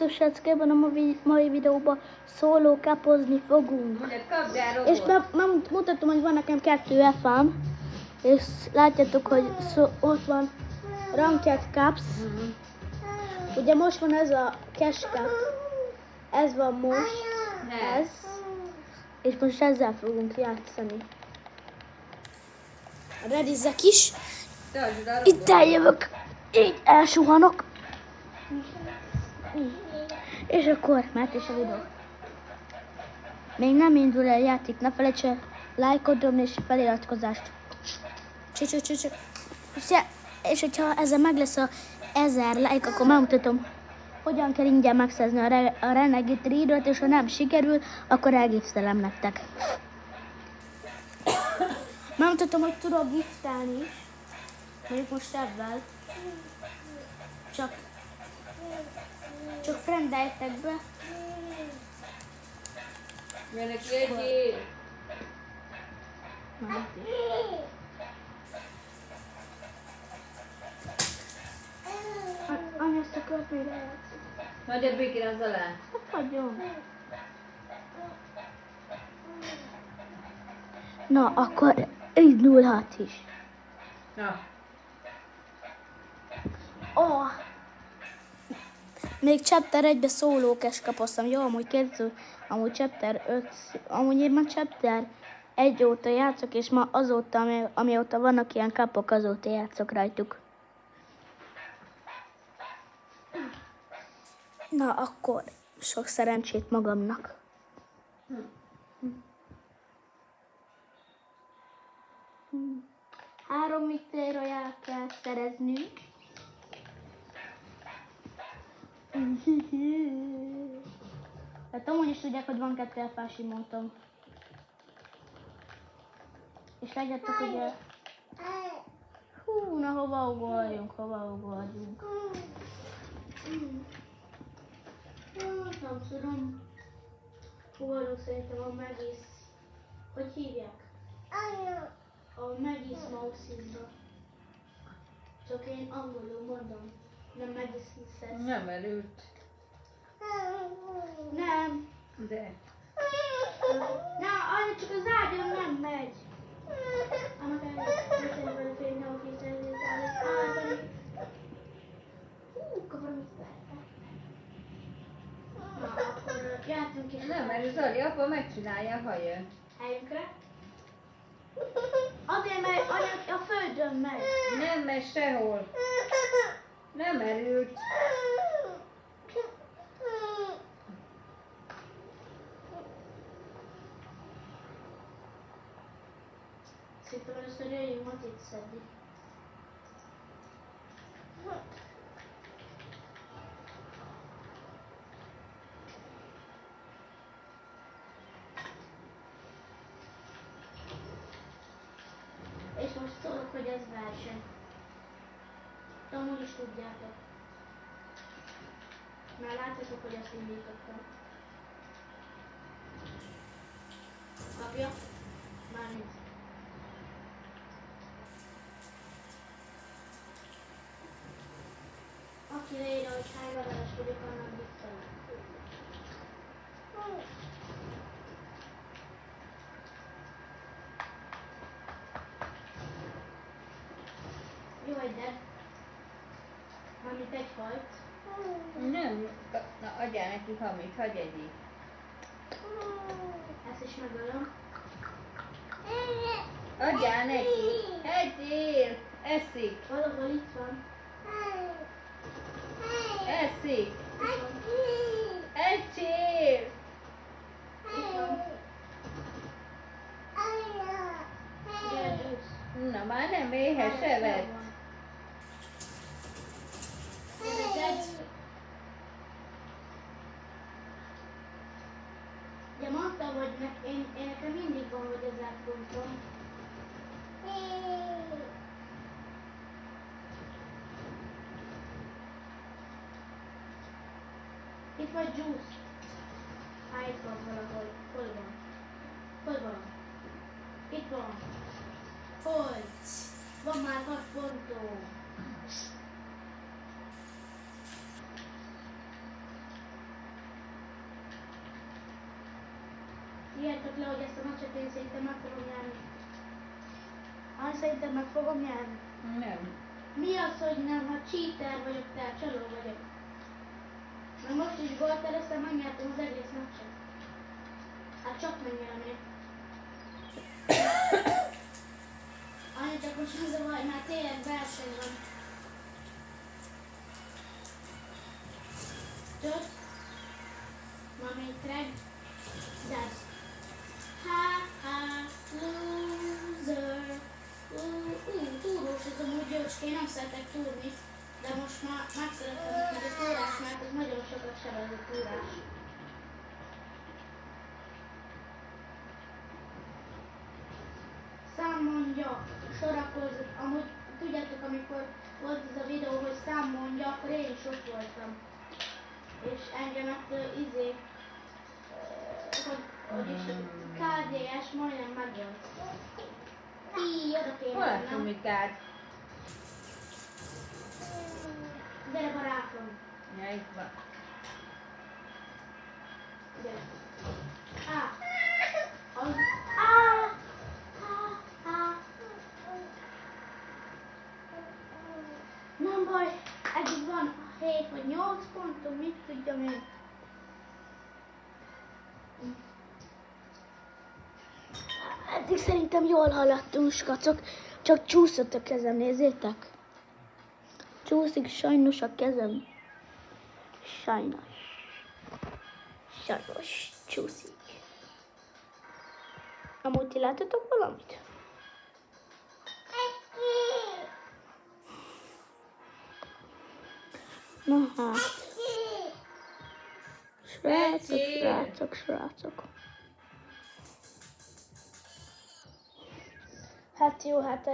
Sziasztok, srácok! Ebben a mai videóban szólókapozni fogunk. És mutatom, hogy van nekem 2 F-ám. És látjátok, hogy ott van Ranked Cups. Ugye most van ez a Cash Cup. Ez van most. Ez. És most ezzel fogunk játszani. Redizek is. Itt eljövök. Így elsuhanok. És akkor mehet is a videó. Még nem indul el játék, ne felejts el lájkot dobni és feliratkozást. És hogyha ezzel meg lesz a 1000 like, akkor megmutatom, hogyan kell ingyen megszerzni a Renegade Reader-t, és ha nem sikerül, akkor elgiftelem nektek. Megmutatom, hogy tudok giftelni is. Mondjuk most ebben. Csak friendeljetek be. Minek legyél? Anya, ezt a kört még eljátszik. Hagyjad békén az alá. Hát hagyjon. Na, akkor indulhat is. Na. Oh. Még Chapter 1-be szólókes kapoztam. Jó, amúgy képző, amúgy Chapter 5, amúgy én már Chapter 1 óta játszok, és ma azóta, amióta vannak ilyen kapok, azóta játszok rajtuk. Na, akkor sok szerencsét magamnak. 3 Victory Royale kell szereznünk. Tehát amúgy is tudják, hogy van 2 F-ás immuntom. És látjátok, hogy hú, na hova ugorjunk. Nem tudom. Ugorjunk szerintem a Maggie's. Hogy hívják? A Maggie's Mouse-ba. Csak én angolul mondom. Nem Maggie's. Nem erőt. Nem. De. Na, anya, csak az ágyon nem megy. Annak kavarom itt verte. Na, akkor játszunk is. Nem, mert Zoli apa megcsinálja, ha jön. Helyünkre. Azért, mert anya a földön megy. Nem megy sehol. Nem erőt. Szerintem először jöjjünk Matit szedni. És most szólok, hogy ez verseny. De amúgy is tudjátok. Már látjátok, hogy ezt indítottam. Kapja? Már nincs. Aki leírja, hogy hány leveles vagyok, annak viccelem. Jó, de amit egy fajt. Nem. Na, adjál neki hamit, hagyj egyik. Ezt is megölöm. Adjál neki. Egyél. Eszik. Valahol itt van. Eszik. Egyél. Itt van. Gyere, Juice. Na, már nem éhes evett. De mondtam, hogy én nekem mindig van, hogy 1000 pontom. Itt vagy Juice. Itt van valahol. Hol van? Itt van. Hol? Van már 6 pontom. Írjátok le, hogy ezt a meccset én szerintem meg fogom nyerni. Szerintem meg fogom nyerni. Nem. Mi az, hogy nem? Hát cheater vagyok, tehát csaló vagyok. Mert most is gólt először megnyertem az egész meccset. Hát csak megnyerni. Anya, csak most az a baj, már tényleg verseny van. Tudod? Ma még Craig. That's loser. Túrós ez amúgy jócska, én nem szeretek túrni, de most már megszerettem meg a túrás, mert ez nagyon sokat sebez a túrás. Számmondja, sorakozott, amúgy tudjátok, amikor volt ez a videó, hogy számmondja, akkor én is ott voltam. És engemet hogy is KDS majdnem megölt. Oda kéne Hol a mennem. Sumikád? Gyere barátom. Ja, itt van. Gyere. Nem baj, eddig van 7 vagy 8 pontom, mit tudjam én. Eddig szerintem jól haladtunk, skacok, csak csúszott a kezem, nézzétek. Csúszik sajnos a kezem. Sajnos csúszik. Amúgy ti láttatok valamit? Na hát. Srácok. Hát jó, hát